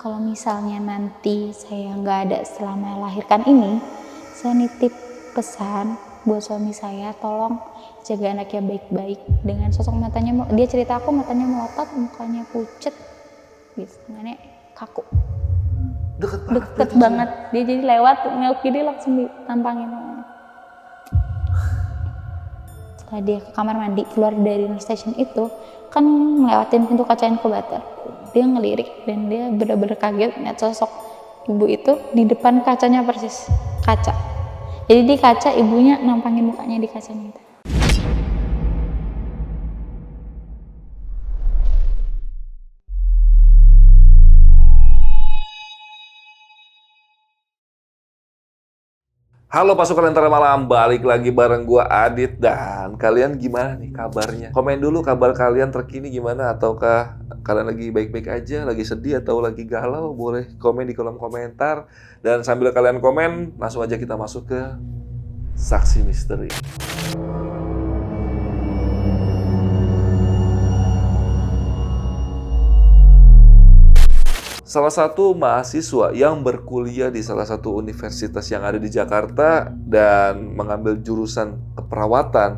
kalau misalnya nanti saya nggak ada selama melahirkan ini, saya nitip pesan buat suami saya, tolong jaga anaknya baik-baik. Dengan sosok matanya, dia cerita aku matanya melotot, mukanya pucet, gitu, tangannya kaku. Deket banget. Dia jadi lewat, ngeluk gini langsung ditampangin. Setelah dia ke kamar mandi, keluar dari nurse station itu, kan ngelewatin pintu kaca inkubator. Dia ngelirik dan dia benar-benar kaget lihat sosok ibu itu di depan kacanya persis, kaca. Jadi di kaca ibunya nampangin mukanya di kacanya itu. Halo pasukan Lentera Malam, balik lagi bareng gua Adit. Dan kalian gimana nih kabarnya? Komen dulu kabar kalian terkini gimana, ataukah kalian lagi baik-baik aja, lagi sedih atau lagi galau? Boleh komen di kolom komentar. Dan sambil kalian komen, langsung aja kita masuk ke Saksi Misteri. Salah satu mahasiswa yang berkuliah di salah satu universitas yang ada di Jakarta dan mengambil jurusan keperawatan,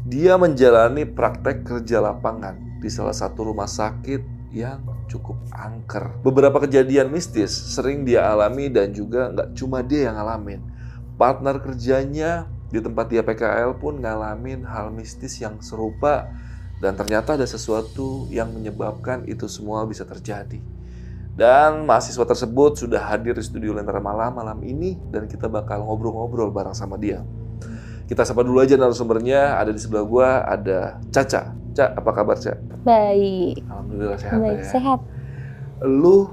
dia menjalani praktek kerja lapangan di salah satu rumah sakit yang cukup angker. Beberapa kejadian mistis sering dia alami dan juga nggak cuma dia yang ngalamin. Partner kerjanya di tempat dia PKL pun ngalamin hal mistis yang serupa, dan ternyata ada sesuatu yang menyebabkan itu semua bisa terjadi. Dan mahasiswa tersebut sudah hadir di studio Lentera Malam malam ini, dan kita bakal ngobrol-ngobrol bareng sama dia. Kita sapa dulu aja narasumbernya. Ada di sebelah gua, ada Caca. Ca, apa kabar, Ca? Baik. Alhamdulillah sehat. Baik, ya. sehat. Lu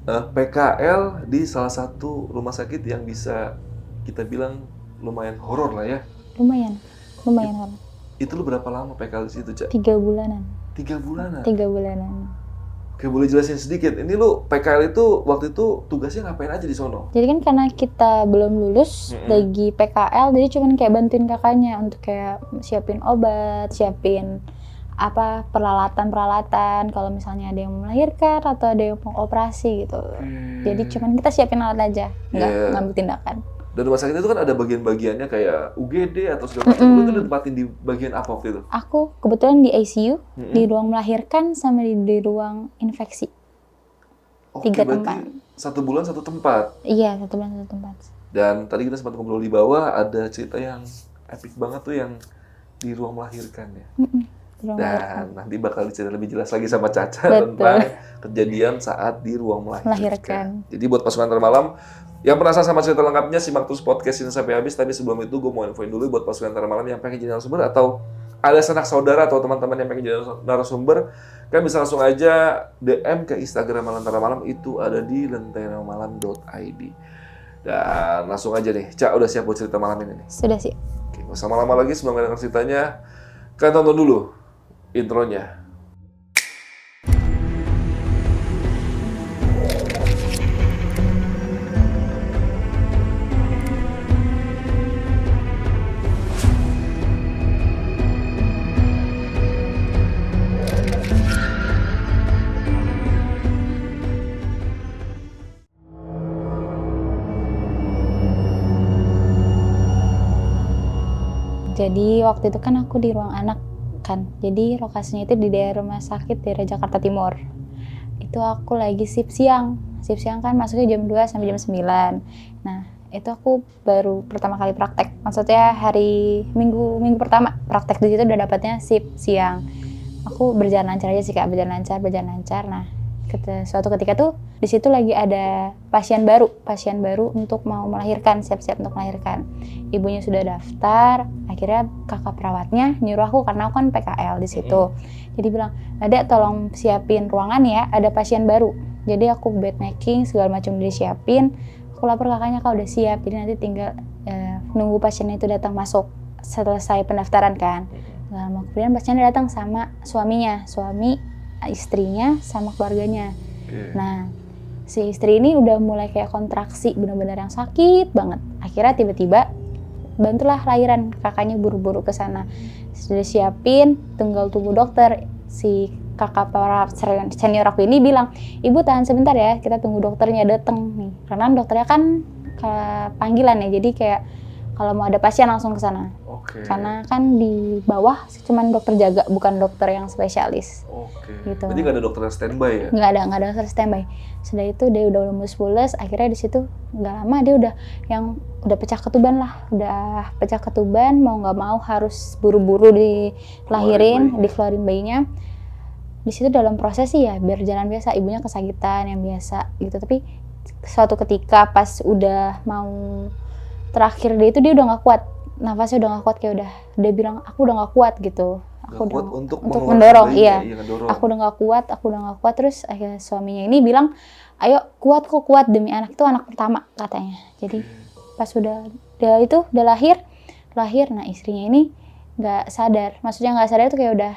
PKL di salah satu rumah sakit yang bisa kita bilang lumayan horor lah ya. Lumayan horor. Itu lu berapa lama PKL di situ, Ca? 3 bulanan. 3 bulanan? 3 bulanan. Oke, boleh jelasin sedikit. Ini lu PKL itu waktu itu tugasnya ngapain aja di sono? Jadi kan karena kita belum lulus, lagi PKL, jadi cuman kayak bantuin kakaknya untuk kayak siapin obat, siapin peralatan kalau misalnya ada yang mau melahirkan atau ada yang mau operasi gitu. Jadi cuman kita siapin alat aja, nggak ngambil tindakan. Dan rumah sakit itu kan ada bagian-bagiannya kayak UGD atau segala macam. Lu itu ditempatin di bagian apa waktu itu? Aku kebetulan di ICU, di ruang melahirkan sama di ruang infeksi. Oke, 3 berarti tempat. 1 bulan 1 tempat. Iya, 1 bulan 1 tempat. Dan tadi kita sempat ngobrol di bawah, ada cerita yang epic banget tuh yang di ruang melahirkan ya. Dan nanti bakal diceritain lebih jelas lagi sama Caca tentang kejadian saat di ruang melahirkan. Jadi buat pasukan Lentera Malam yang penasaran sama cerita lengkapnya, simak terus podcast ini sampai habis. Tapi sebelum itu gue mau infoin dulu buat pasukan Lentera Malam yang pengen jadi narasumber, atau ada sanak saudara atau teman-teman yang pengen jadi narasumber, kan bisa langsung aja DM ke Instagram Lentera Malam, itu ada di lenteramalam.id. Dan langsung aja nih, Cak, udah siap buat cerita malam ini nih? Sudah siap. Oke, nggak usah lama-lama lagi, sebelum mendengar ceritanya, kalian tonton dulu intronya. Jadi waktu itu kan aku di ruang anak kan. Jadi lokasinya itu di daerah rumah sakit daerah Jakarta Timur. Itu aku lagi shift siang. Shift siang kan masuknya jam 2 sampai jam 9. Nah, itu aku baru pertama kali praktek. Maksudnya hari minggu pertama praktek di situ udah dapatnya shift siang. Aku berjalan lancar aja sih Kak, berjalan lancar. Nah, suatu ketika tuh di situ lagi ada pasien baru untuk mau melahirkan, siap-siap untuk melahirkan. Ibunya sudah daftar, akhirnya kakak perawatnya nyuruh aku karena aku kan PKL di situ. Jadi bilang, "Ada, tolong siapin ruangan ya, ada pasien baru." Jadi aku bed making segala macam disiapin. Aku lapor kakaknya, "Kak udah siap." Jadi nanti tinggal nunggu pasiennya itu datang masuk. Selesai pendaftaran kan. Lama kemudian pasiennya datang sama suaminya, istrinya sama keluarganya. Nah, si istri ini udah mulai kayak kontraksi, benar-benar yang sakit banget. Akhirnya tiba-tiba bantulah lahiran, kakaknya buru-buru ke sana. Sudah siapin, tinggal tunggu dokter. Si kakak perawat senior aku ini bilang, ibu tahan sebentar ya, kita tunggu dokternya datang nih. Karena dokternya kan ke panggilan ya, jadi kayak kalau mau ada pasien langsung ke sana. Oke. Karena kan di bawah cuman dokter jaga, bukan dokter yang spesialis. Oke. Gitu. Berarti nggak ada dokter yang standby ya? Nggak ada dokter standby. Sudah itu dia udah mulus-mulus, akhirnya di situ nggak lama dia udah pecah ketuban lah, udah pecah ketuban, mau nggak mau harus buru-buru dikeluarin bayinya. Di situ dalam proses sih ya biar jalan biasa, ibunya kesakitan yang biasa gitu, tapi suatu ketika pas udah mau terakhir dia udah nggak kuat, nafasnya udah nggak kuat, kayak dia bilang aku udah nggak kuat gitu, aku udah untuk mendorong, iya, ngedorong. aku udah nggak kuat, terus akhirnya suaminya ini bilang, ayo kuat demi anak, itu anak pertama katanya. Jadi pas dia udah lahir, nah istrinya ini nggak sadar, maksudnya nggak sadar itu kayak udah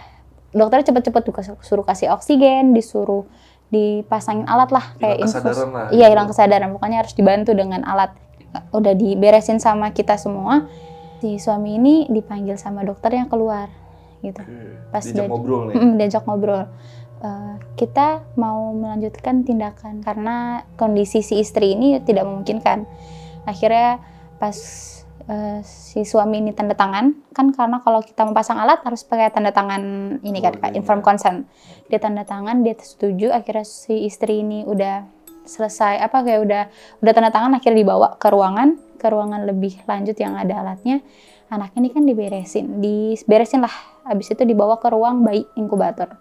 dokternya cepet-cepet suruh kasih oksigen, disuruh dipasangin alat lah kayak infus. Iya, hilang kesadaran, pokoknya harus dibantu dengan alat. Udah diberesin sama kita semua, si suami ini dipanggil sama dokter yang keluar gitu. Pas diajak ngobrol. Kita mau melanjutkan tindakan karena kondisi si istri ini tidak memungkinkan. Akhirnya pas si suami ini tanda tangan, kan karena kalau kita memasang alat harus pakai tanda tangan ini kan Kak, informed consent. Dia tanda tangan, dia setuju, akhirnya si istri ini udah selesai kayak udah tanda tangan, akhirnya dibawa ke ruangan lebih lanjut yang ada alatnya. Anaknya ini kan diberesin lah, habis itu dibawa ke ruang bayi inkubator.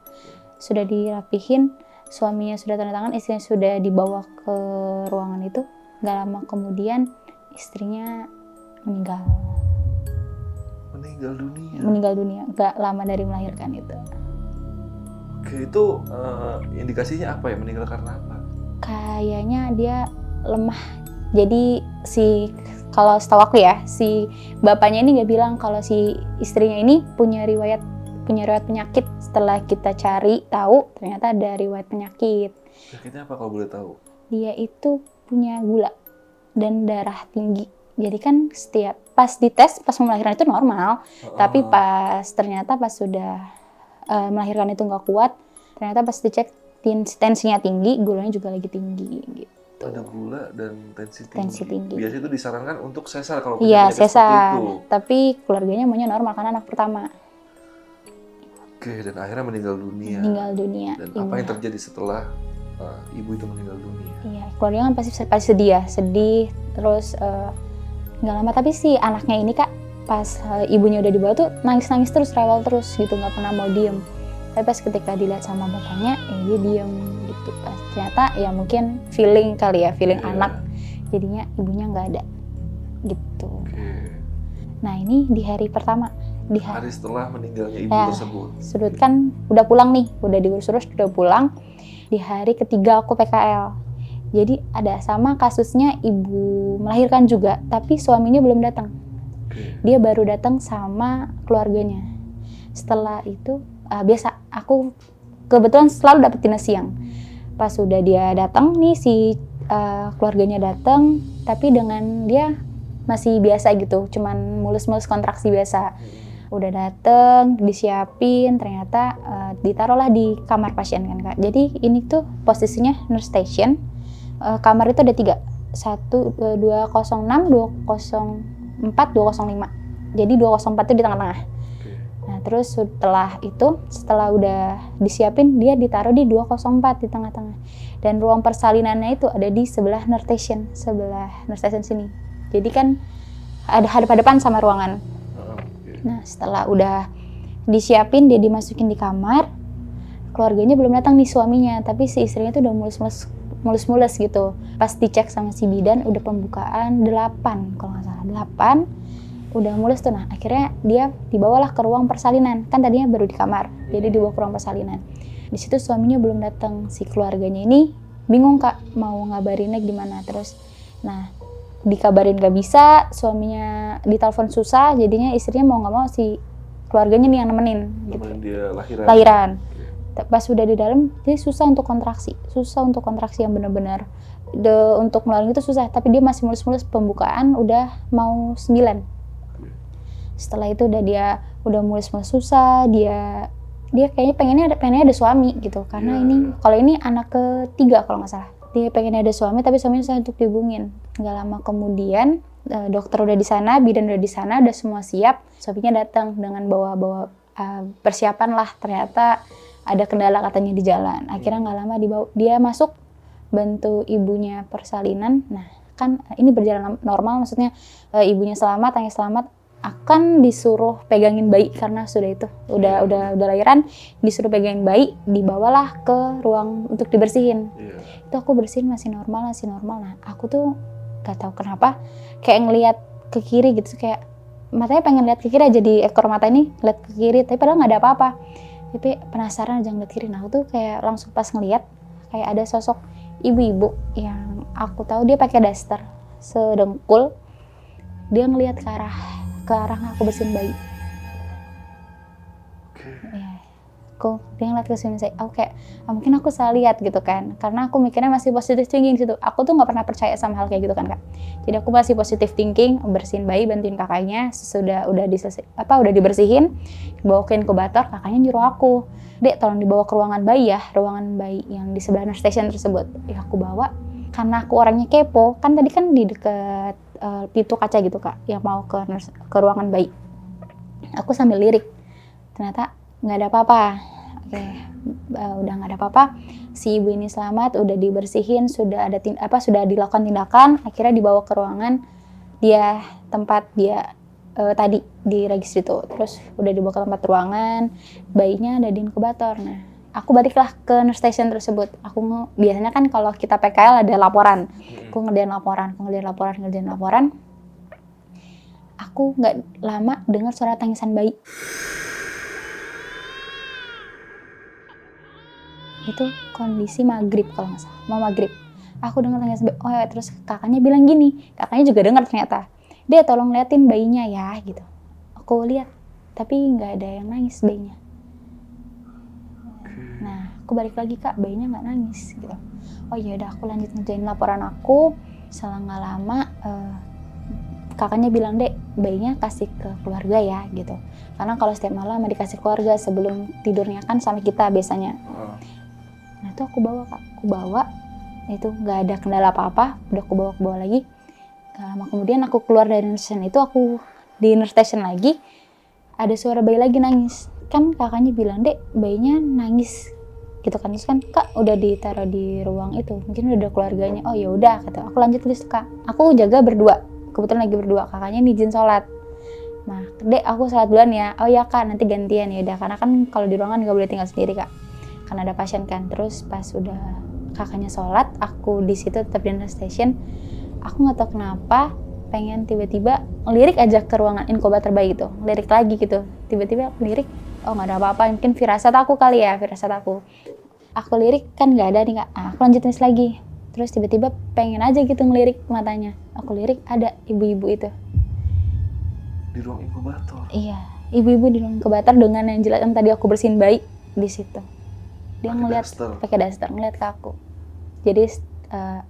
Sudah dirapihin, suaminya sudah tanda tangan, istrinya sudah dibawa ke ruangan itu. Gak lama kemudian istrinya meninggal dunia, gak lama dari melahirkan itu. Oke, itu indikasinya apa ya, meninggal karena apa? Kayaknya dia lemah. Jadi kalau setahu aku ya, si bapaknya ini nggak bilang kalau si istrinya ini punya riwayat penyakit. Setelah kita cari tahu, ternyata ada riwayat penyakit. Penyakitnya apa kalau boleh tahu? Dia itu punya gula dan darah tinggi. Jadi kan pas dites pas melahirkan itu normal, tapi ternyata pas sudah melahirkan itu nggak kuat, ternyata pas dicek tensinya tinggi, gulanya juga lagi tinggi gitu. Ada gula dan tensi tinggi. Biasanya itu disarankan untuk sesar kalau punya penyakit seperti itu. Tapi keluarganya maunya normal karena anak pertama. Oke, dan akhirnya meninggal dunia. Dan apa yang terjadi setelah ibu itu meninggal dunia? Iya, keluarga kan pasti sedih, terus nggak lama, tapi si anaknya ini Kak, pas ibunya udah dibawa tuh nangis terus, rewel terus gitu, nggak pernah mau diem. Tapi pas ketika dilihat sama bapaknya, dia diem gitu. Pas ternyata ya mungkin feeling anak, jadinya ibunya nggak ada gitu. Nah ini di hari pertama, di hari setelah meninggalnya ibu tersebut. Sudut kan udah pulang nih, udah diurus udah pulang. Di hari ketiga aku PKL. Jadi ada sama kasusnya, ibu melahirkan juga, tapi suaminya belum datang. Dia baru datang sama keluarganya. Setelah itu biasa aku kebetulan selalu dapetin siang. Pas sudah dia datang nih, si keluarganya datang, tapi dengan dia masih biasa gitu, cuman mulus-mulus kontraksi biasa. Udah dateng, disiapin, ternyata ditaruhlah di kamar pasien kan Kak. Jadi ini tuh posisinya nurse station. Kamar itu ada 3, 206, 204, 205. Jadi 204 itu di tengah-tengah. Nah terus setelah udah disiapin, dia ditaruh di 204 di tengah-tengah. Dan ruang persalinannya itu ada di sebelah nurse station sini. Jadi kan ada hadap-hadapan sama ruangan. Nah setelah udah disiapin, dia dimasukin di kamar, keluarganya belum datang nih, suaminya, tapi si istrinya tuh udah mulus-mulus gitu. Pas dicek sama si bidan udah pembukaan 8 kalau nggak salah, 8 udah mulus tuh. Nah akhirnya dia dibawalah ke ruang persalinan, kan tadinya baru di kamar, jadi dibawa ke ruang persalinan. Di situ suaminya belum datang, si keluarganya ini bingung Kak mau ngabarinnya gimana. Terus nah dikabarin gak bisa, suaminya ditelepon susah, jadinya istrinya mau nggak mau si keluarganya nih yang nemenin gitu. Dia lahiran. Pas sudah di dalam, dia susah untuk kontraksi yang benar-benar untuk melahirkan itu susah, tapi dia masih mulus-mulus, pembukaan udah mau 9. Setelah itu dia udah mulus-mulus susah, dia dia kayaknya pengennya ada suami gitu, karena ini kalau ini anak ketiga kalau nggak salah. Dia pengennya ada suami tapi suaminya susah untuk dihubungin. Nggak lama kemudian dokter udah di sana, bidan udah di sana, udah semua siap. Suaminya datang dengan bawa persiapan lah. Ternyata ada kendala katanya di jalan. Akhirnya nggak lama dia masuk bantu ibunya persalinan. Nah kan ini berjalan normal, maksudnya ibunya selamat, anaknya selamat. Akan disuruh pegangin bayi karena sudah udah lahiran, disuruh pegangin bayi, dibawalah ke ruang untuk dibersihin. Itu aku bersihin masih normal. Nah aku tuh gak tahu kenapa kayak ngelihat ke kiri gitu, kayak matanya pengen lihat ke kiri aja, di ekor mata ini lihat ke kiri, tapi padahal nggak ada apa-apa, tapi penasaran aja ngeliat kiri. Nah aku tuh kayak langsung pas ngelihat kayak ada sosok ibu-ibu yang aku tahu dia pakai daster sedengkul, dia ngelihat ke arah aku bersihin bayi. Ya, dia ngeliat ke sini, aku kayak mungkin aku salah lihat gitu kan, karena aku mikirnya masih positive thinking di situ. Aku tuh nggak pernah percaya sama hal kayak gitu kan kak. Jadi aku masih positive thinking, bersihin bayi, bantuin kakaknya. Udah dibersihin, dibawa ke inkubator. Kakaknya nyuruh aku, Dek tolong dibawa ke ruangan bayi ya, ruangan bayi yang di sebelah nurse station tersebut. Ya aku bawa, karena aku orangnya kepo kan, tadi kan di deket pintu kaca gitu kak, yang mau ke ruangan bayi. Aku sambil lirik, ternyata nggak ada apa-apa. Oke, udah nggak ada apa-apa. Si ibu ini selamat, udah dibersihin, sudah dilakukan tindakan. Akhirnya dibawa ke ruangan dia, tempat dia tadi di registry itu. Terus udah dibawa ke tempat ruangan, bayinya ada di inkubator. Nah, aku baliklah ke nurse station tersebut. Biasanya kan kalau kita PKL ada laporan. Aku ngerjain laporan. Aku nggak lama dengar suara tangisan bayi. Itu kondisi maghrib kalau nggak salah, mau maghrib. Aku dengar tangisan bayi. Oh ya, terus kakaknya bilang gini, kakaknya juga dengar ternyata. Dia tolong liatin bayinya ya gitu. Aku lihat, tapi nggak ada yang nangis bayinya. Nah, aku balik lagi kak, bayinya nggak nangis gitu. Oh ya udah, aku lanjut ngerjain laporan aku. Selang nggak lama, kakaknya bilang, Dek, bayinya kasih ke keluarga ya gitu. Karena kalau setiap malam dikasih keluarga sebelum tidurnya kan sama kita biasanya. Nah itu aku bawa, itu nggak ada kendala apa-apa. Udah aku bawa lagi. Gak lama kemudian aku keluar dari nurse station itu, aku di nurse station lagi, ada suara bayi lagi nangis. Kan kakaknya bilang, Dek, bayinya nangis gitu kan. Terus kan kak udah ditaruh di ruang itu, mungkin udah ada keluarganya. Oh ya udah kata aku, lanjut list kak. Aku jaga berdua, kebetulan lagi berdua. Kakaknya izin sholat. Nah, Dek, aku sholat duluan ya. Oh ya kak, nanti gantian ya udah, karena kan kalau di ruangan nggak boleh tinggal sendiri kak, karena ada pasien kan. Terus pas udah kakaknya sholat, aku di situ tetap di nurse station. Aku nggak tahu kenapa pengen tiba-tiba ngelirik aja ke ruangan inkubator bayi itu, lirik lagi gitu. Tiba-tiba aku lirik, oh nggak ada apa-apa, mungkin firasat aku kali ya, firasat aku. Aku lirik kan nggak ada nih kak. Nah, aku lanjut nulis lagi. Terus tiba-tiba pengen aja gitu ngelirik matanya. Aku lirik, ada ibu-ibu itu di ruang inkubator. Iya, ibu-ibu di ruang inkubator dengan yang jelas yang tadi aku bersihin bayi di situ. Dia ngeliat pakai daster ngeliat ke aku. Jadi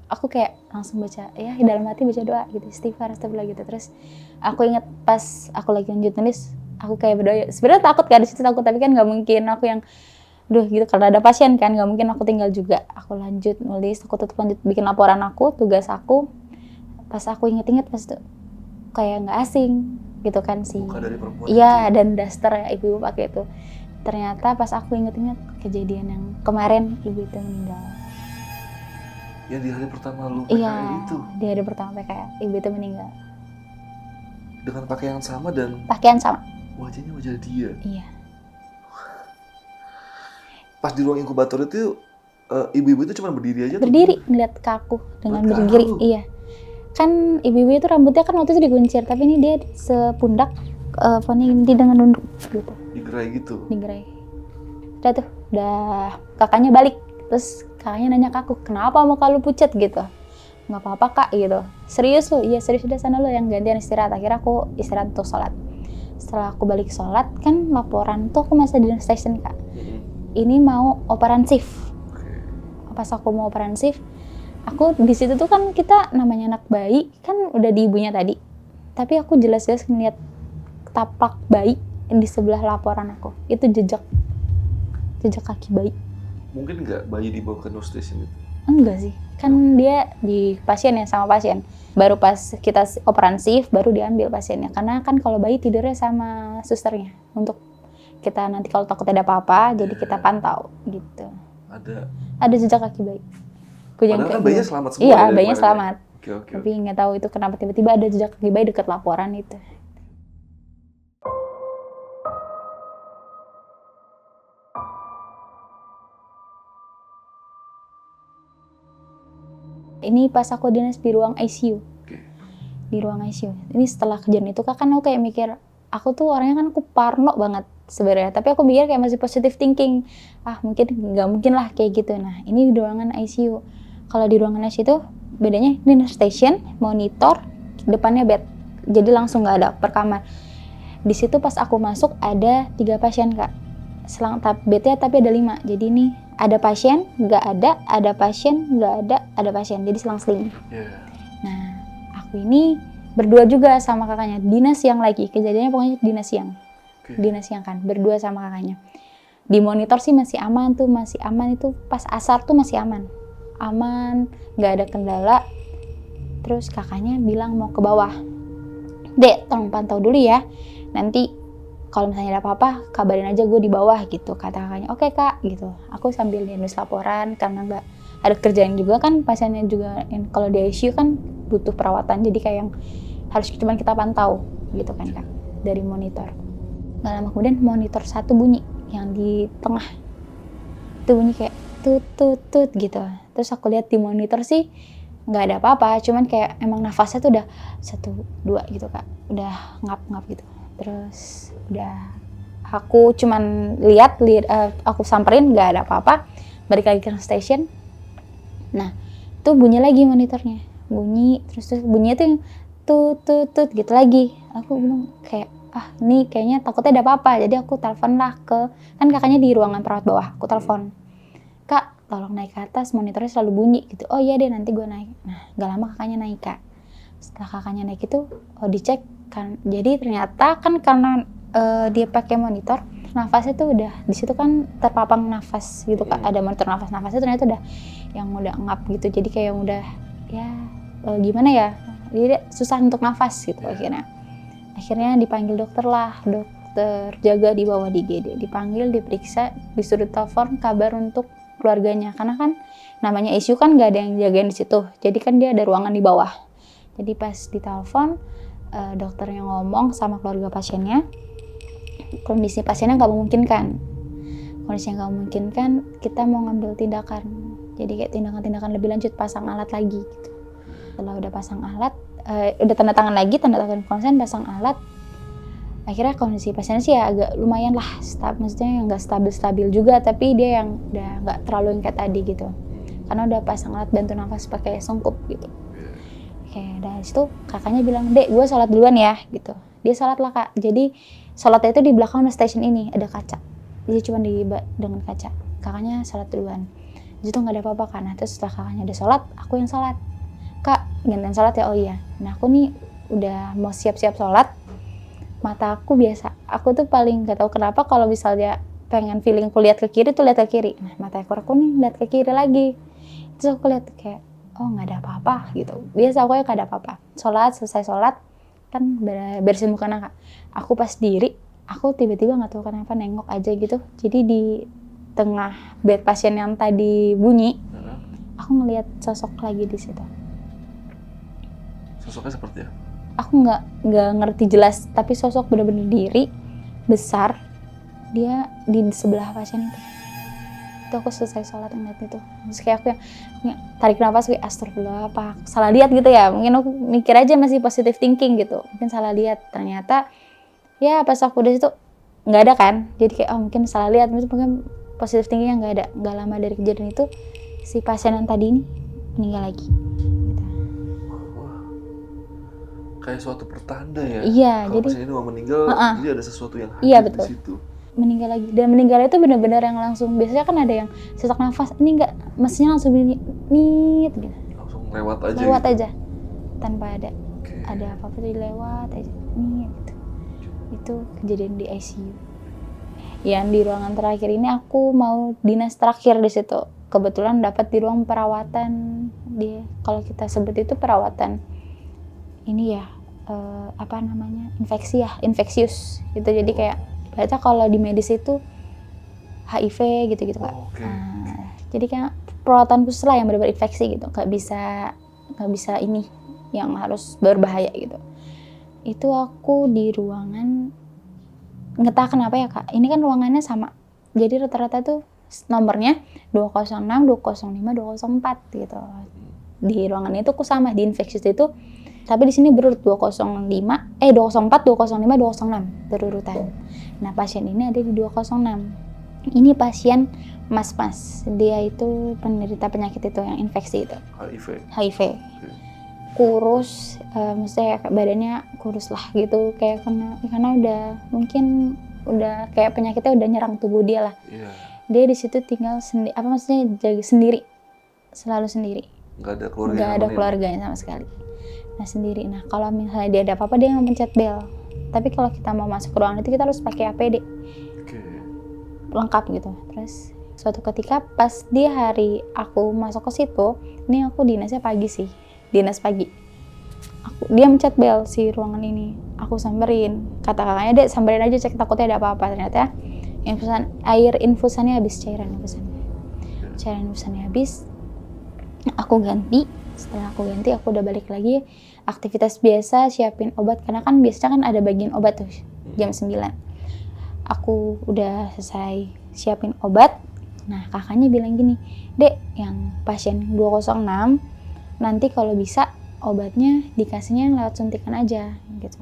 aku kayak langsung baca, ya dalam hati baca doa gitu, istighfar gitu. Terus aku inget pas aku lagi lanjut nulis, aku kayak berdoa. Sebenarnya takut kan di situ, takut, tapi kan nggak mungkin aku yang gitu, karena ada pasien kan, nggak mungkin aku tinggal juga. Aku lanjut nulis, aku tetap lanjut bikin laporan aku, tugas aku. Pas aku inget-inget pas itu kayak nggak asing gitu kan sih. Iya, dan daster ya ibu pakai itu. Ternyata pas aku inget-inget kejadian yang kemarin ibu itu meninggal. Ya di hari pertama lu PKL itu? Iya, di hari pertama PKL, ibu itu meninggal. Dengan pakaian sama dan? Pakaian sama. Wajahnya wajah dia? Iya. Pas di ruang inkubator itu, ibu-ibu itu cuma berdiri aja? Berdiri, ngeliat ke aku dengan berdiri. Iya. Kan ibu-ibu itu rambutnya kan waktu itu diguncir, tapi ini dia sepundak, dia dengan nunduk gitu. Digerai gitu? Digerai. Udah kakaknya balik. Terus kakaknya nanya ke aku, kenapa muka lu pucat gitu? Nggak apa-apa kak gitu. Serius lu? Iya serius, udah sana lu yang gantian istirahat. Akhirnya aku istirahat untuk sholat. Setelah aku balik sholat, kan laporan tuh aku masih di station kak. Ini mau operansif. Pas aku mau operansif, aku di situ tuh kan kita namanya anak bayi kan udah di ibunya tadi. Tapi aku jelas-jelas ngeliat tapak bayi di sebelah laporan aku. Itu jejak jejak kaki bayi. Mungkin nggak bayi dibawa ke nurse station itu? Enggak sih, kan dia di pasien ya, sama pasien. Baru pas kita operansif baru diambil pasiennya, karena kan kalau bayi tidurnya sama susternya untuk kita nanti kalau takut ada apa-apa, jadi kita pantau gitu. Ada jejak kaki bayi. Padahal kan bayinya selamat semua. Iya, ya bayinya kemarin selamat. ya? Oke. Tapi nggak tahu itu kenapa tiba-tiba ada jejak kaki bayi dekat laporan itu. Ini pas aku dinas di ruang ICU. Di ruang ICU. Ini setelah kejadian itu kan aku kayak mikir, aku tuh orangnya kan aku parno banget sebenarnya. Tapi aku mikir kayak masih positive thinking. Mungkin nggak mungkin lah kayak gitu. Nah, ini di ruangan ICU. Kalau di ruangan ICU itu bedanya ini nurse station, monitor, depannya bed. Jadi langsung nggak ada per kamar. Di situ pas aku masuk ada 3 pasien Kak. Bednya tapi ada 5. Jadi ini ada pasien, nggak ada pasien, nggak ada pasien. Jadi selang-seling. Nah, aku ini berdua juga sama kakaknya. Dinas siang lagi. Kejadiannya pokoknya dinas siang. Dinas siang kan, berdua sama kakaknya. Di monitor sih masih aman tuh, masih aman itu pas asar tuh masih aman. Aman, nggak ada kendala. Terus kakaknya bilang mau ke bawah. Dek, tolong pantau dulu ya. Nanti kalau misalnya ada apa-apa, kabarin aja gue di bawah gitu, kata kakaknya. Oke Kak, gitu. Aku sambil nulis laporan, karena nggak ada kerjaan juga kan, pasiennya juga kalau di ICU kan butuh perawatan, jadi kayak yang harus cuma kita pantau gitu kan Kak, dari monitor. Nggak lama kemudian monitor 1 bunyi, yang di tengah. Itu bunyi kayak tut gitu. Terus aku lihat di monitor sih, nggak ada apa-apa, cuman kayak emang nafasnya tuh udah 1, 2 gitu Kak, udah ngap-ngap gitu. Terus udah aku cuman lihat aku samperin nggak ada apa-apa, balik lagi ke station. Nah itu bunyi lagi monitornya, terus bunyinya tuh yang tut gitu lagi. Aku bilang kayak ini kayaknya takutnya ada apa-apa, jadi aku telepon lah kan kakaknya di ruangan perawat bawah. Aku telepon, Kak tolong naik ke atas, monitornya selalu bunyi gitu. Oh iya deh, nanti gue naik. Nah nggak lama kakaknya naik Kak. Setelah kakaknya naik itu dicek kan, jadi ternyata kan karena dia pakai monitor, nafasnya tuh udah di situ kan terpapang nafas gitu Kak, ada monitor nafasnya ternyata udah yang udah ngap gitu, jadi kayak udah ya gimana ya, jadi susah untuk nafas gitu. Akhirnya dipanggil dokter jaga di bawah di IGD, dipanggil, diperiksa, disuruh telepon kabar untuk keluarganya, karena kan namanya ICU kan nggak ada yang jagain di situ, jadi kan dia ada ruangan di bawah. Jadi pas ditelepon, dokternya ngomong sama keluarga pasiennya, kondisi pasiennya nggak memungkinkan, kita mau ngambil tindakan. Jadi kayak tindakan lebih lanjut, pasang alat lagi gitu. Setelah udah pasang alat, udah tanda tangan konsen, pasang alat. Akhirnya kondisi pasiennya sih ya agak lumayan lah, maksudnya nggak stabil juga, tapi dia yang udah nggak terlalu yang kayak tadi gitu. Karena udah pasang alat bantu nafas pakai songkup gitu. Oke, dari situ kakaknya bilang, Dek, gue sholat duluan ya, gitu. Dia sholat lah Kak. Jadi sholatnya itu di belakang station ini ada kaca. Jadi cuma dengan kaca. Kakaknya sholat duluan. Di situ nggak ada apa-apa kan. Nah, terus setelah kakaknya udah sholat, aku yang sholat. Kak, gantian sholat ya? Oh iya. Nah aku nih udah mau siap-siap sholat. Mata aku biasa. Aku tuh paling nggak tahu kenapa kalau misalnya pengen feeling aku lihat ke kiri tuh lihat ke kiri. Nah mata aku nih lihat ke kiri lagi. Terus aku lihat kayak nggak ada apa-apa gitu. Biasa aku ya nggak ada apa-apa. Selesai sholat kan bersihin muka Kak. Aku pas diri, aku tiba-tiba nggak tahu kenapa nengok aja gitu. Jadi di tengah bed pasien yang tadi bunyi, aku ngelihat sosok lagi di situ. Sosoknya seperti apa? Aku nggak ngerti jelas, tapi sosok bener-bener diri besar, dia di sebelah pasien itu. Itu aku selesai sholat ngeliat itu. Terus kayak aku yang tarik nafas, kayak astagfirullah, apa salah lihat gitu ya. Mungkin aku mikir aja masih positive thinking gitu. Mungkin salah lihat. Ternyata ya pas aku udah situ nggak ada kan. Jadi kayak mungkin salah lihat. Mungkin positive thinkingnya nggak ada. Nggak lama dari kejadian itu si pasien yang tadi ini meninggal lagi. Gitu. Wah, kayak suatu pertanda ya. Iya. Kalau jadi pasien ini mau meninggal, jadi ada sesuatu yang hadir iya, betul. di situ. Meninggal lagi, dan meninggalnya itu benar-benar yang langsung, biasanya kan ada yang sesak nafas, ini enggak, mesinnya langsung nit gitu, langsung lewat aja tanpa ada apa-apa, jadi lewat aja gitu. Itu kejadian di ICU. Yang di ruangan terakhir ini aku mau dinas terakhir di situ. Kebetulan dapat di ruang perawatan, kalau kita sebut itu perawatan ini ya, apa namanya, infeksi ya, infeksius gitu. Jadi kayak berarti kalau di medis itu HIV gitu-gitu Kak. Oke. Jadi kayak perawatan khusus lah yang benar-benar infeksi gitu, nggak bisa ini yang harus berbahaya gitu. Itu aku di ruangan, nggak tahu kenapa ya Kak, ini kan ruangannya sama, jadi rata-rata tuh nomornya 206, 205, 204 gitu. Di ruangan itu aku sama di infeksius itu, tapi di sini berurut 204, 205, 206 berurutan. Nah pasien ini ada di 206. Ini pasien mas-mas, dia itu penderita penyakit itu yang infeksi itu, HIV. Kurus, maksudnya badannya kurus lah gitu, kayak karena udah kayak penyakitnya udah nyerang tubuh dia lah. Dia di situ tinggal sendiri, jaga sendiri, selalu sendiri. Nggak ada keluarganya sama sekali. Nah sendiri. Nah kalau misalnya dia ada apa-apa dia nggak pencet bel. Tapi kalau kita mau masuk ke ruangan itu kita harus pakai APD. Lengkap gitu. Terus suatu ketika pas di hari aku masuk ke situ, ini aku dinasnya pagi sih, dinas pagi. Dia mencet bel si ruangan ini. Aku samperin. Kata kakaknya, "Dek, samperin aja, cek takutnya ada apa-apa." Ternyata infusannya habis, cairan infusannya habis. Aku ganti. Setelah aku ganti, aku udah balik lagi aktivitas biasa, siapin obat karena kan biasanya kan ada bagian obat tuh jam 9. Aku udah selesai siapin obat. Nah kakaknya bilang gini, "Dek, yang pasien 206 nanti kalau bisa obatnya dikasihnya lewat suntikan aja," gitu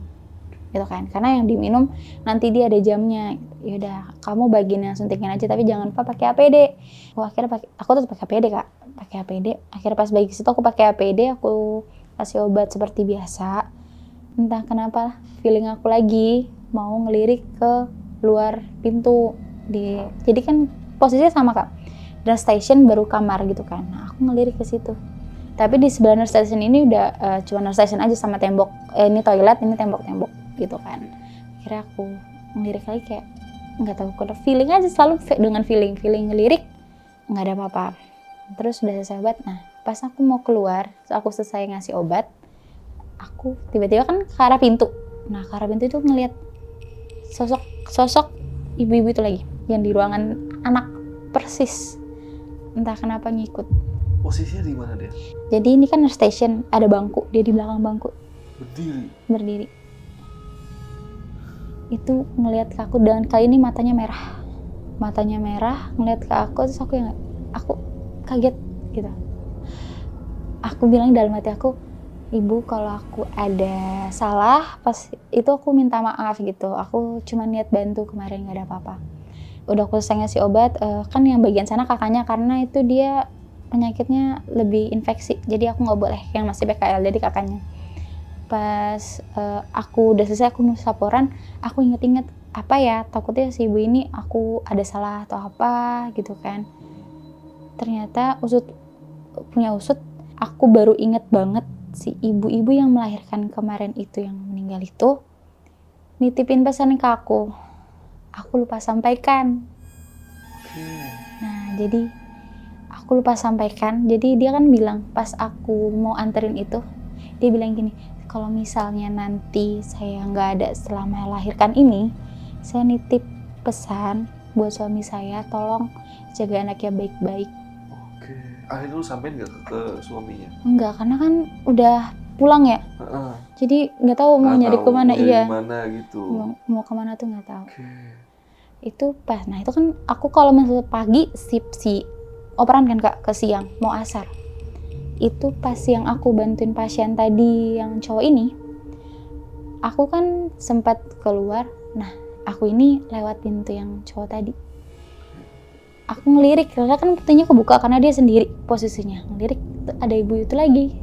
kan, karena yang diminum nanti dia ada jamnya. Yaudah kamu bagiin yang suntikan aja, tapi jangan lupa pakai APD. Aku tetap pakai APD Kak, pakai APD. Akhirnya pas bagi situ aku pakai APD, aku kasih obat seperti biasa. Entah kenapa feeling aku lagi mau ngelirik ke luar pintu. Jadi kan posisinya sama Kak, nurse station baru kamar gitu kan. Nah aku ngelirik ke situ, tapi di sebelah nurse station ini udah cuma nurse station aja sama tembok, ini toilet, ini tembok gitu kan. Akhirnya aku ngelirik lagi, kayak nggak tahu kok, feeling aja, selalu dengan feeling ngelirik nggak ada apa-apa. Terus udah selesai obat. Nah pas aku mau keluar, aku selesai ngasih obat, aku tiba-tiba kan ke arah pintu. Nah ke arah pintu itu ngeliat sosok ibu-ibu itu lagi yang di ruangan anak persis. Entah kenapa ngikut. Posisinya di mana dia? Jadi ini kan nurse station, ada bangku, dia di belakang bangku. Berdiri. Itu ngelihat ke aku, dan kali ini matanya merah ngelihat ke aku. Terus aku kaget gitu. Aku bilang dalam hati aku, "Ibu, kalau aku ada salah pas itu aku minta maaf gitu. Aku cuma niat bantu kemarin, nggak ada apa-apa." Udah aku selesai ngasih obat, kan yang bagian sana kakaknya, karena itu dia penyakitnya lebih infeksi, jadi aku nggak boleh yang masih PKL, jadi kakaknya. Pas aku udah selesai, aku nulis laporan, aku inget-inget apa ya, takutnya si ibu ini aku ada salah atau apa gitu kan. Ternyata punya usut, aku baru inget banget si ibu-ibu yang melahirkan kemarin itu, yang meninggal itu nitipin pesan ke aku lupa sampaikan. Nah jadi aku lupa sampaikan, jadi dia kan bilang pas aku mau anterin itu, dia bilang gini, "Kalau misalnya nanti saya nggak ada selama melahirkan ini, saya nitip pesan buat suami saya, tolong jaga anaknya baik-baik." Akhirnya lu sampein nggak ke suaminya? Enggak, karena kan udah pulang ya. Jadi nggak tahu mau nyari kemana. Iya. Mana gitu. Mau kemana tuh nggak tahu. Itu pas. Nah itu kan aku kalau masuk pagi si operan kan Kak, ke siang mau asar. Itu pas yang aku bantuin pasien tadi yang cowok ini, aku kan sempat keluar. Nah aku ini lewat pintu yang cowok tadi. Aku ngelirik, karena kan pintunya kebuka karena dia sendiri posisinya. Ngelirik, ada ibu itu lagi.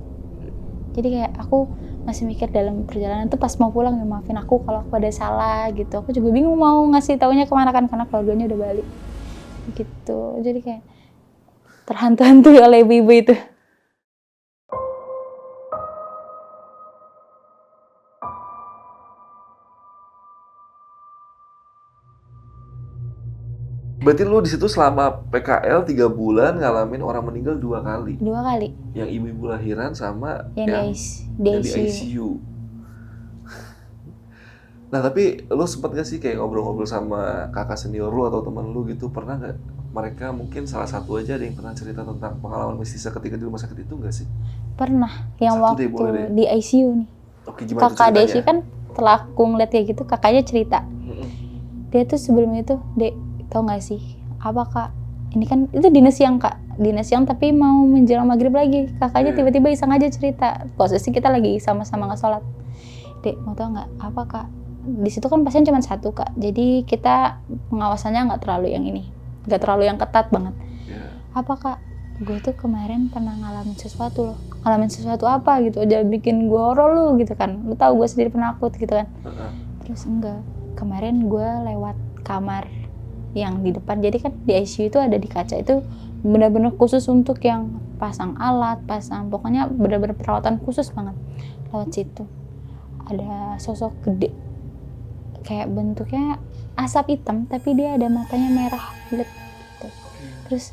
Jadi kayak aku masih mikir dalam perjalanan tuh pas mau pulang, ya maafin aku kalau aku ada salah gitu. Aku juga bingung mau ngasih taunya kemana kan, karena keluarganya udah balik gitu. Jadi kayak terhantu-hantu oleh ibu-ibu itu. Berarti lu di situ selama PKL 3 bulan ngalamin orang meninggal 2 kali. 2 kali. Yang ibu-ibu lahiran sama Yang di yang di ICU. ICU. Nah tapi lu sempet gak sih kayak ngobrol-ngobrol sama kakak senior lu atau teman lu gitu, pernah gak mereka mungkin salah satu aja ada yang pernah cerita tentang pengalaman mistisnya ketika di rumah sakit itu gak sih? Pernah, yang Satu deh, waktu boleh deh. di ICU nih. Oke, gimana tuh Kakak ceritanya? Desi kan setelah aku ngeliat kayak gitu, kakaknya cerita. Mm-mm. Dia tuh sebelum itu, Dek, tau gak sih? Apa Kak? Ini kan, itu dinas siang Kak. Dinas siang tapi mau menjelang maghrib lagi. Kakaknya Iya. tiba-tiba iseng aja cerita. Posisi kita lagi sama-sama nggak sholat. Dek, mau tau nggak? Apa Kak? Di situ kan pasien cuma 1 Kak. Jadi kita pengawasannya nggak terlalu yang ini. Nggak terlalu yang ketat banget. Iya. Apa Kak? Gue tuh kemarin pernah ngalamin sesuatu loh. Ngalamin sesuatu apa gitu. Aja bikin gue horor lu gitu kan. Lu tahu gue sendiri penakut gitu kan. Heeh. Terus enggak, kemarin gue lewat kamar yang di depan, jadi kan di ICU itu ada di kaca, itu benar-benar khusus untuk yang pasang alat, pokoknya benar-benar perawatan khusus banget. Lewat situ ada sosok gede, kayak bentuknya asap hitam tapi dia ada matanya merah bulat gitu. Terus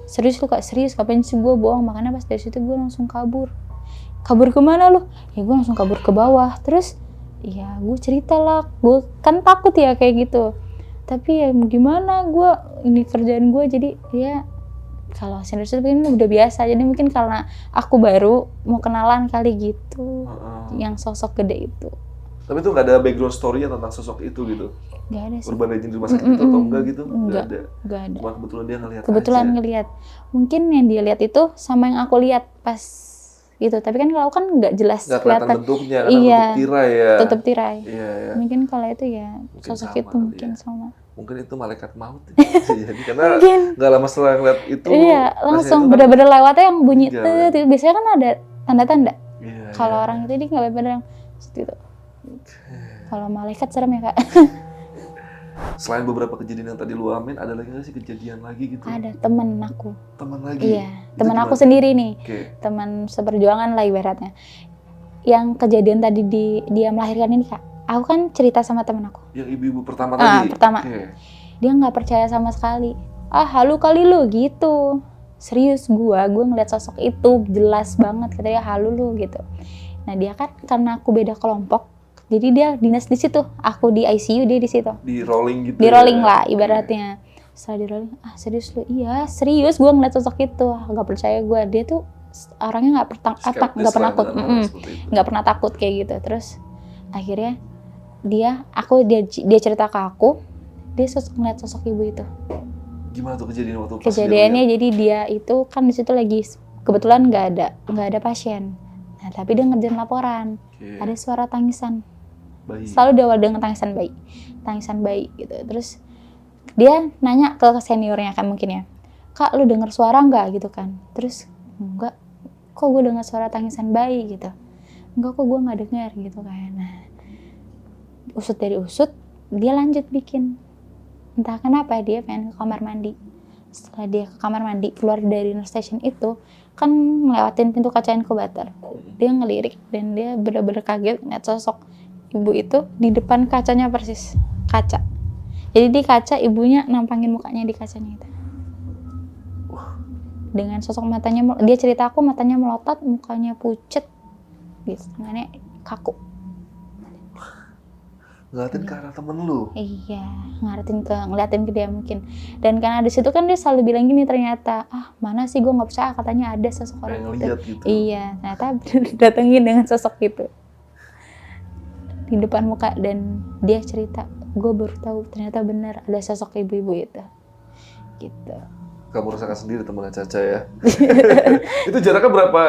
serius lu Kak, serius, ngapain sih gue bohong? Makanya pas dari situ gue langsung kabur kemana lu? Ya gue langsung kabur ke bawah. Terus ya gue cerita lah, gue kan takut ya kayak gitu, tapi ya gimana, gue ini kerjaan gue, jadi ya kalau senior itu ini udah biasa, jadi mungkin karena aku baru mau kenalan kali gitu. Heeh. Yang sosok gede itu Tapi tuh nggak ada background story-nya tentang sosok itu gitu? nggak ada sih, Urban legend di rumah sakit itu atau enggak gitu? Nggak. ada. nggak ada. Cuma kebetulan dia ngelihat Kebetulan aja. ngelihat, mungkin yang dia lihat itu sama yang aku lihat pas gitu, tapi kan kalau kan nggak jelas Nggak kelihatan kelihatan, bentuknya karena iya, bentuk tirai ya. tutup tirai. Iya, iya. Mungkin kalau itu ya Mungkin sosok sama itu kali mungkin ya. sama. Mungkin itu malaikat maut ya. Jadi karena Mungkin. nggak lama setelah ngeliat itu, Iya, pasien langsung itu kan- bener-bener lewatnya yang bunyi Iya, tet. Itu biasanya kan ada tanda-tanda. Iya, Kalau iya, orang iya. itu dia nggak bener yang seperti itu. Kalau malaikat serem ya Kak. Selain beberapa kejadian yang tadi lu alamin, ada lagi nggak sih kejadian lagi gitu? Ada temen aku. Teman lagi? Iya, Itu temen aku gimana? sendiri nih. Oke. Teman seperjuangan lah ibaratnya. Yang kejadian tadi dia melahirkan ini Kak. Aku kan cerita sama temen aku. Yang ibu-ibu pertama tadi? Pertama. Oke. Dia nggak percaya sama sekali. Ah, halu kali lu gitu. Serius gue ngeliat sosok itu jelas banget, katanya halu lu gitu. Nah dia kan karena aku beda kelompok, jadi dia dinas di situ, aku di ICU, dia di situ. Di rolling gitu Di ya? rolling lah Oke. ibaratnya. Setelah di rolling, ah serius lu? Iya serius, gue ngeliat sosok itu. Nggak percaya gue, dia tuh orangnya nggak Skeptis pernah lah takut, dalam hal seperti itu. nggak pernah takut kayak gitu. Terus akhirnya dia cerita ke aku, dia ngeliat sosok ibu itu. Gimana tuh kejadian waktu pas Kejadiannya dia jadi dia itu kan di situ lagi kebetulan nggak ada pasien. Nah tapi dia ngerjain laporan. lihat? Oke. Ada suara tangisan. Bayi. Selalu diawali dengan tangisan bayi gitu. Terus dia nanya ke seniornya kan mungkin ya, Kak lu dengar suara nggak gitu kan? Terus enggak, kok gue dengar suara tangisan bayi gitu. Enggak kok gue nggak dengar gitu kan. Nah usut dari usut dia lanjut bikin. Entah kenapa dia pengen ke kamar mandi. Setelah dia ke kamar mandi, keluar dari nurse station itu, kan ngelewatin pintu kaca inkubator. Dia ngelirik dan dia benar-benar kaget ngeliat sosok ibu itu di depan kacanya persis. Kaca. Jadi di kaca ibunya nampangin mukanya di kacanya itu. Dengan sosok matanya, dia cerita aku matanya melotot, mukanya pucet. Gitu, tangannya kaku. Ngeliatin ke arah temen lu? Iya, ngeliatin ke dia mungkin. Dan karena di situ kan dia selalu bilang gini ternyata, ah mana sih gue nggak percaya, katanya ada sosok Kayak orang itu. ngeliat gitu? Iya, ternyata datengin dengan sosok itu di depan muka dan dia cerita, gue baru tahu ternyata benar ada sosok ibu-ibu itu. Gitu. Kamu rasakan sendiri temennya Caca ya? Itu jaraknya berapa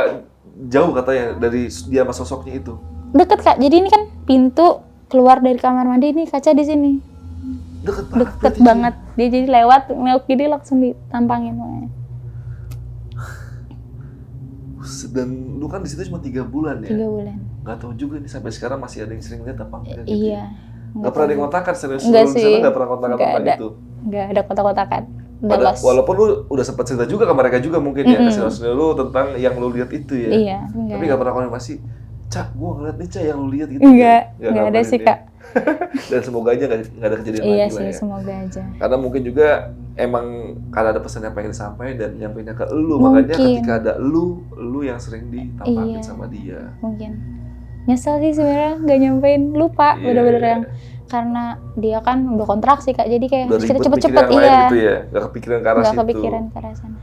jauh katanya dari dia sama sosoknya itu? Deket Kak, jadi ini kan pintu keluar dari kamar mandi, ini kaca di sini. Deket banget. Deket berarti, banget. Dia jadi lewat kiri langsung ditampangin. Buset, dan lu kan di situ cuma 3 bulan ya? 3 bulan. Gak tahu juga nih sampai sekarang masih ada yang sering lihat apa enggak gitu. Iya. Gak pernah ada yang kontakan serius? Enggak Lu di sih. sana gak pernah kontakan Nggak tentang ada. itu? Nggak ada kotak-kotakan. Udah lost. Walaupun lu udah sempat cerita juga ke mereka juga mungkin ya, ke senior lu tentang yang lu lihat itu ya? Iya, Tapi gak pernah konfirmasi, Cak, gua ngeliat nih Cak yang lu lihat gitu. Enggak ada ngabarin sih ya. Kak. Dan semoga aja nggak ada kejadian Iya lagi sih, lah ya. semoga aja. Karena mungkin juga emang karena ada pesan yang pengen disampaikan dan nyampeinnya ke lu, makanya Mungkin. ketika ada lu yang sering ditampakin Iya. sama dia. Mungkin nyesel sih sebenarnya nggak nyampein, lupa Iya, bener-bener iya. yang karena dia kan udah kontrak sih Kak, jadi kayak Udah harus kita ribet cepet-cepet. mikirin yang lain Iya, gitu ya, nggak kepikiran ke arah nggak situ. kepikiran ke arah sana.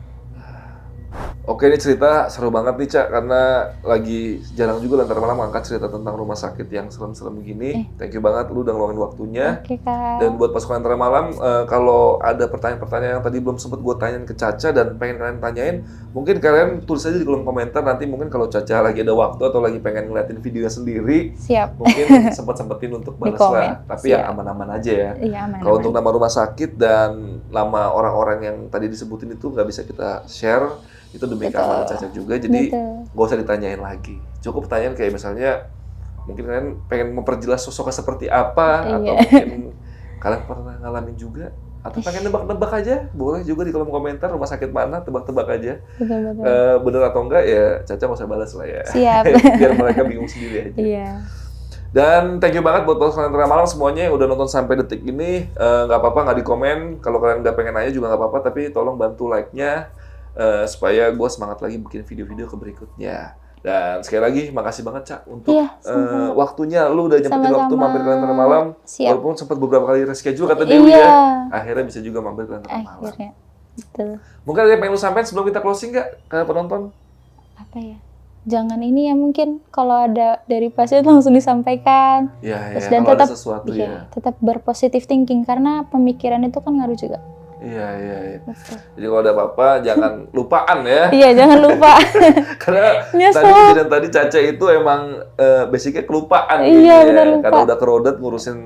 Oke, ini cerita seru banget nih Cak, karena lagi jarang juga Lentera Malam angkat cerita tentang rumah sakit yang serem-serem gini. Thank you banget lu udah ngeluangin waktunya. Oke Kak. Dan buat pasukan Lentera Malam, kalau ada pertanyaan-pertanyaan yang tadi belum sempat gue tanyain ke Caca dan pengen kalian tanyain, mungkin kalian tulis aja di kolom komentar. Nanti mungkin kalau Caca lagi ada waktu atau lagi pengen ngeliatin videonya sendiri, Siap. mungkin sempat-sempetin untuk Di balas komen. lah. Tapi yang Siap. aman-aman aja ya. Iya aman. Kalau untuk nama rumah sakit dan nama orang-orang yang tadi disebutin itu nggak bisa kita share, itu demi Betul. keamanan Caca juga. Jadi Betul. nggak usah ditanyain lagi. Cukup pertanyaan kayak misalnya, mungkin kalian pengen memperjelas sosoknya seperti apa, atau Iya. mungkin kalian pernah ngalamin juga, atau pengen nebak-nebak aja, boleh juga di kolom komentar rumah sakit mana, tebak-tebak aja. Betul. Bener atau enggak ya Caca nggak usah balas lah ya. Siap. Biar mereka bingung sendiri aja. Iya. Dan thank you banget buat pasukan Lentera Malam semuanya yang udah nonton sampai detik ini. Nggak apa-apa, nggak di komen. Kalau kalian nggak pengen nanya juga nggak apa-apa, tapi tolong bantu like-nya supaya gue semangat lagi bikin video-video ke berikutnya. Dan sekali lagi makasih banget Cak untuk Iya, sama-sama. waktunya. Lu udah nyempetin waktu Sama-sama. mampir ke Lentera Malam. Siap. Walaupun sempat beberapa kali reschedule kata Dewi Iya. ya. Akhirnya bisa juga mampir ke Lentera Malam. Akhirnya. Betul. Mungkin ada yang pengen lu sampein sebelum kita closing nggak ke penonton? Apa ya? Jangan ini ya, mungkin kalau ada dari pasien langsung disampaikan. Iya, Terus ya, dan kalau ada tetap sesuatu iya, ya. tetap berpositif thinking karena pemikiran itu kan ngaruh juga. Iya. Betul. Jadi kalau ada apa-apa jangan lupaan ya. Iya, jangan lupa. Karena Nyesel. tadi kejadian tadi Caca itu emang basicnya kelupaan gitu Iya, ya. benar, lupa. Karena udah kerodet ngurusin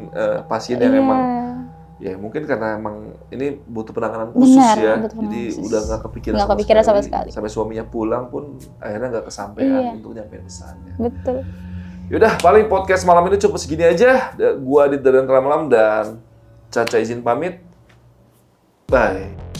pasien yang Iya. emang ya mungkin karena emang ini butuh penanganan khusus Benar, ya. butuh penanganan Jadi khusus. udah nggak kepikiran, Nggak kepikiran sama sekali. Sampai suaminya pulang pun akhirnya nggak kesampaian Iya. untuk nyampein pesannya. Betul. Yaudah, paling podcast malam ini cukup segini aja. Gua Adit dari Lentera Malam dan Caca izin pamit. Bye.